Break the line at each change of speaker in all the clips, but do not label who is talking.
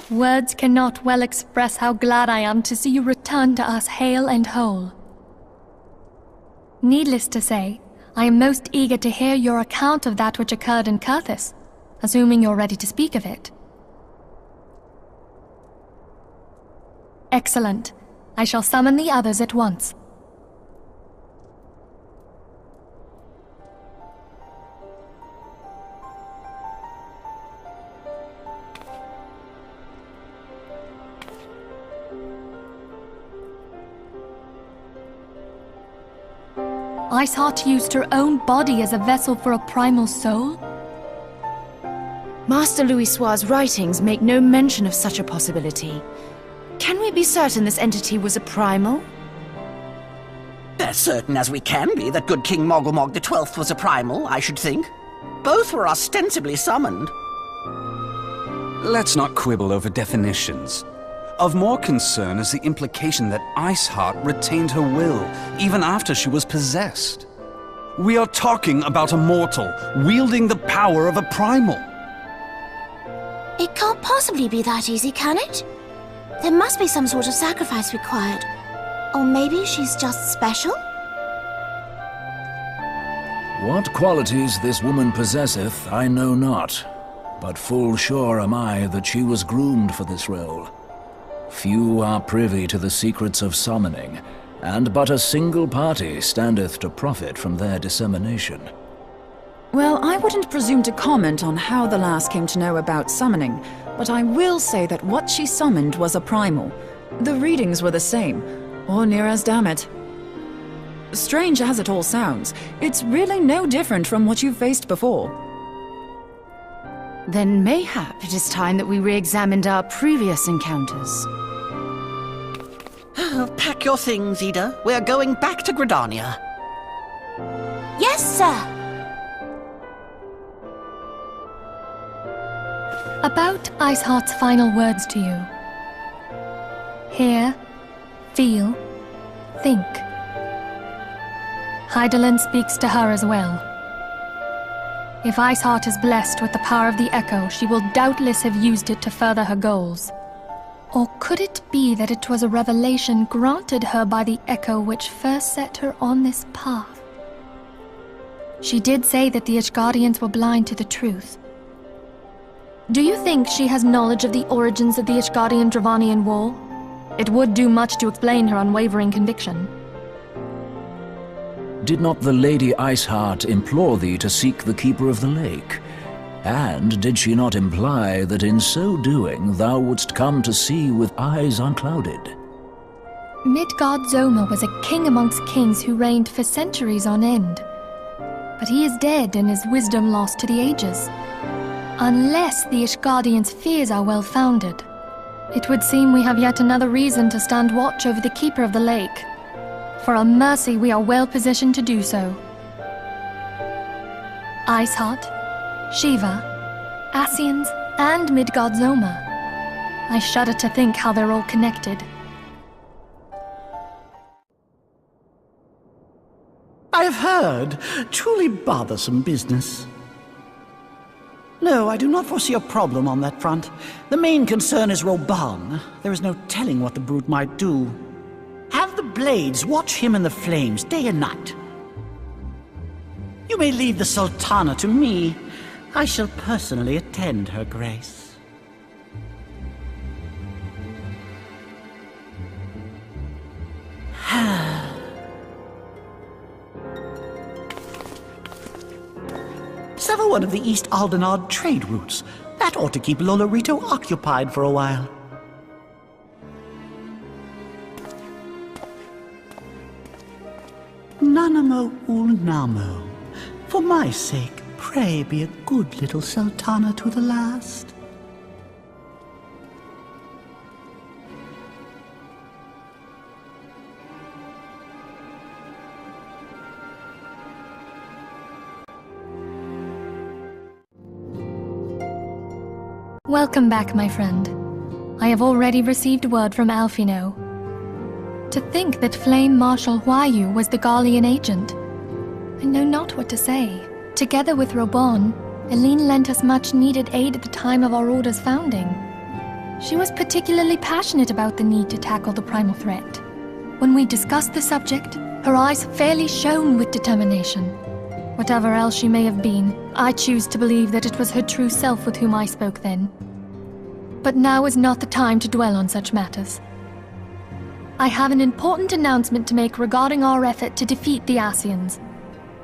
Words cannot well express how glad I am to see you return to us hale and whole. Needless to say, I am most eager to hear your account of that which occurred in Kurthis, assuming you're ready to speak of it. Excellent. I shall summon the others at once. Iceheart used her own body as a vessel for a primal soul?
Master Louisoix's writings make no mention of such a possibility. Can we be certain this entity was a primal?
As certain as we can be that good King Mogglmog XII was a primal, I should think. Both were ostensibly summoned.
Let's not quibble over definitions. Of more concern is the implication that Iceheart retained her will, even after she was possessed. We are talking about a mortal, wielding the power of a primal.
It can't possibly be that easy, can it? There must be some sort of sacrifice required. Or maybe she's just special?
What qualities this woman possesseth, I know not. But full sure am I that she was groomed for this role. Few are privy to the secrets of summoning, and but a single party standeth to profit from their dissemination.
Well, I wouldn't presume to comment on how the lass came to know about summoning, but I will say that what she summoned was a primal. The readings were the same, or near as damn it. Strange as it all sounds, it's really no different from what you've faced before.
Then mayhap it is time that we re-examined our previous encounters.
Pack your things, Ida. We're going back to Gridania.
Yes, sir!
About Iceheart's final words to you. Hear, feel, think. Hydaelyn speaks to her as well. If Iceheart is blessed with the power of the Echo, she will doubtless have used it to further her goals. Or could it be that it was a revelation granted her by the Echo which first set her on this path? She did say that the Ishgardians were blind to the truth. Do you think she has knowledge of the origins of the Ishgardian-Dravanian War? It would do much to explain her unwavering conviction.
Did not the Lady Iceheart implore thee to seek the Keeper of the Lake? And did she not imply that in so doing thou wouldst come to see with eyes unclouded?
Midgard-Zoma was a king amongst kings who reigned for centuries on end. But he is dead and his wisdom lost to the ages. Unless the Ishgardians' fears are well-founded. It would seem we have yet another reason to stand watch over the Keeper of the Lake. For a mercy, we are well-positioned to do so. Iceheart, Shiva, Ascians, and Midgard-Zoma. I shudder to think how they're all connected.
I have heard. Truly bothersome business. No, I do not foresee a problem on that front. The main concern is Roban. There is no telling what the brute might do. Have the blades watch him in the flames day and night. You may leave the Sultana to me. I shall personally attend her grace. Sever one of the East Aldenard trade routes. That ought to keep Lolorito occupied for a while. Nanamo Ulnamo. For my sake, pray be a good little Sultana to the last.
Welcome back, my friend. I have already received word from Alphino. To think that Flame Marshal Huayu was the Garlean agent. I know not what to say. Together with Robon, Eileen lent us much-needed aid at the time of our Order's founding. She was particularly passionate about the need to tackle the primal threat. When we discussed the subject, her eyes fairly shone with determination. Whatever else she may have been, I choose to believe that it was her true self with whom I spoke then. But now is not the time to dwell on such matters. I have an important announcement to make regarding our effort to defeat the Ascians.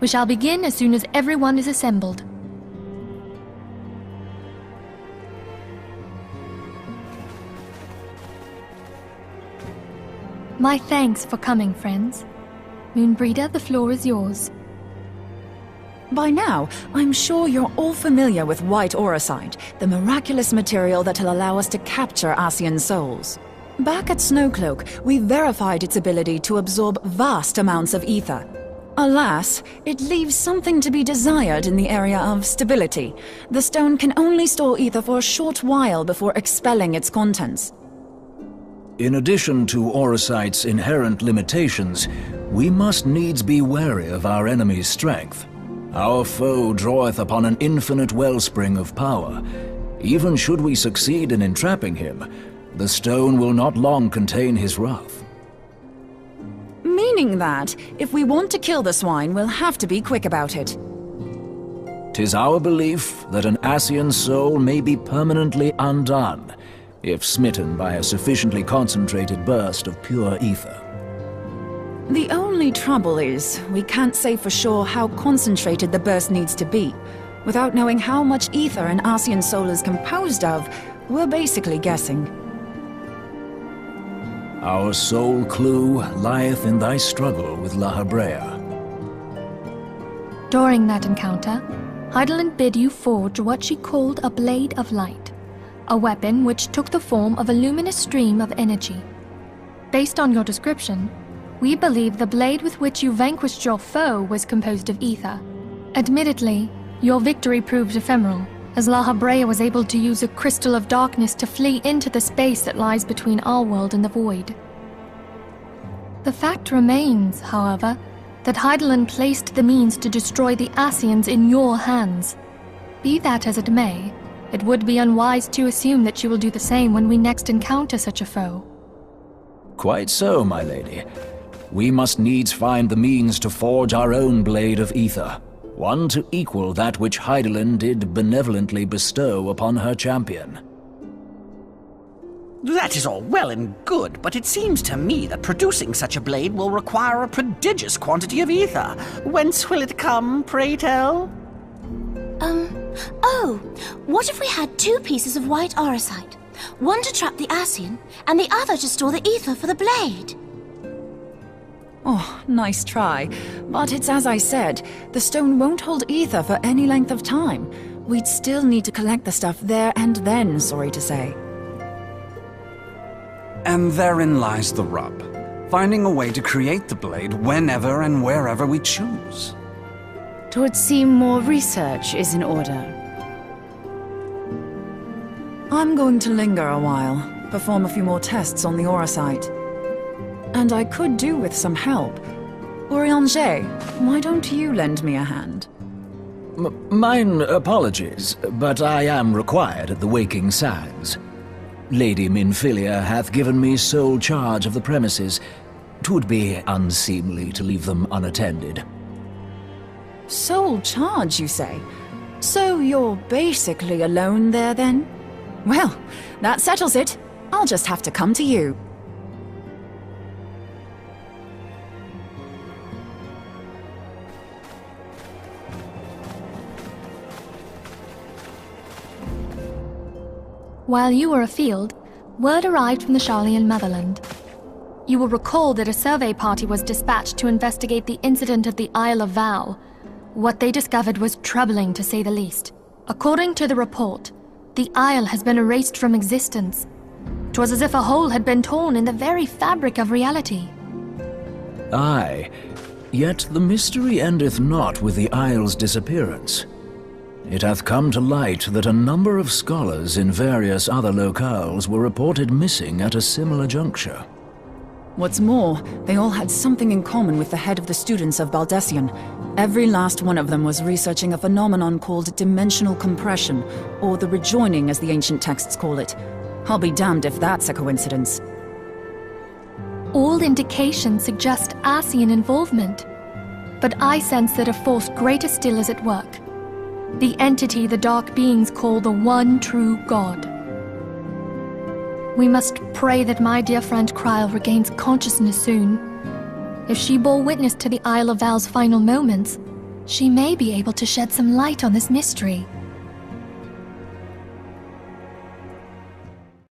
We shall begin as soon as everyone is assembled. My thanks for coming, friends. Moonbreeder, the floor is yours.
By now, I'm sure you're all familiar with white auracite, the miraculous material that'll allow us to capture Ascian souls. Back at Snowcloak, we verified its ability to absorb vast amounts of ether. Alas, it leaves something to be desired in the area of stability. The stone can only store ether for a short while before expelling its contents.
In addition to auracite's inherent limitations, we must needs be wary of our enemy's strength. Our foe draweth upon an infinite wellspring of power. Even should we succeed in entrapping him, the stone will not long contain his wrath.
Meaning that, if we want to kill the swine, we'll have to be quick about it.
'Tis our belief that an Ascian soul may be permanently undone, if smitten by a sufficiently concentrated burst of pure ether.
The only trouble is, we can't say for sure how concentrated the burst needs to be. Without knowing how much ether an Ascian soul is composed of, we're basically guessing.
Our sole clue lieth in thy struggle with La Habrea.
During that encounter, Heidelin bid you forge what she called a Blade of Light, a weapon which took the form of a luminous stream of energy. Based on your description, we believe the blade with which you vanquished your foe was composed of ether. Admittedly, your victory proved ephemeral, as La Habrea was able to use a crystal of darkness to flee into the space that lies between our world and the void. The fact remains, however, that Heidelin placed the means to destroy the Ascians in your hands. Be that as it may, it would be unwise to assume that she will do the same when we next encounter such a foe.
Quite so, my lady. We must needs find the means to forge our own blade of ether, one to equal that which Heidelin did benevolently bestow upon her champion.
That is all well and good, but it seems to me that producing such a blade will require a prodigious quantity of ether. Whence will it come, pray tell?
What if we had 2 pieces of white auracite? One to trap the Ascian, and the other to store the ether for the blade.
Oh, nice try. But it's as I said, the stone won't hold ether for any length of time. We'd still need to collect the stuff there and then, sorry to say.
And therein lies the rub. Finding a way to create the blade whenever and wherever we choose.
'Twould seem more research is in order.
I'm going to linger a while, perform a few more tests on the auracite. And I could do with some help. Urianger, why don't you lend me a hand?
Mine apologies, but I am required at the Waking Sands. Lady Minfilia hath given me sole charge of the premises. 'Twould be unseemly to leave them unattended.
Sole charge, you say? So you're basically alone there, then? Well, that settles it. I'll just have to come to you.
While you were afield, word arrived from the Sharlayan motherland. You will recall that a survey party was dispatched to investigate the incident at the Isle of Vow. What they discovered was troubling, to say the least. According to the report, the isle has been erased from existence. 'Twas as if a hole had been torn in the very fabric of reality.
Aye, yet the mystery endeth not with the isle's disappearance. It hath come to light that a number of scholars in various other locales were reported missing at a similar juncture.
What's more, they all had something in common with the head of the students of Baldessian. Every last one of them was researching a phenomenon called dimensional compression, or the rejoining as the ancient texts call it. I'll be damned if that's a coincidence.
All indications suggest Ascian involvement, but I sense that a force greater still is at work. The entity the Dark Beings call the One True God. We must pray that my dear friend Chryle regains consciousness soon. If she bore witness to the Isle of Val's final moments, she may be able to shed some light on this mystery.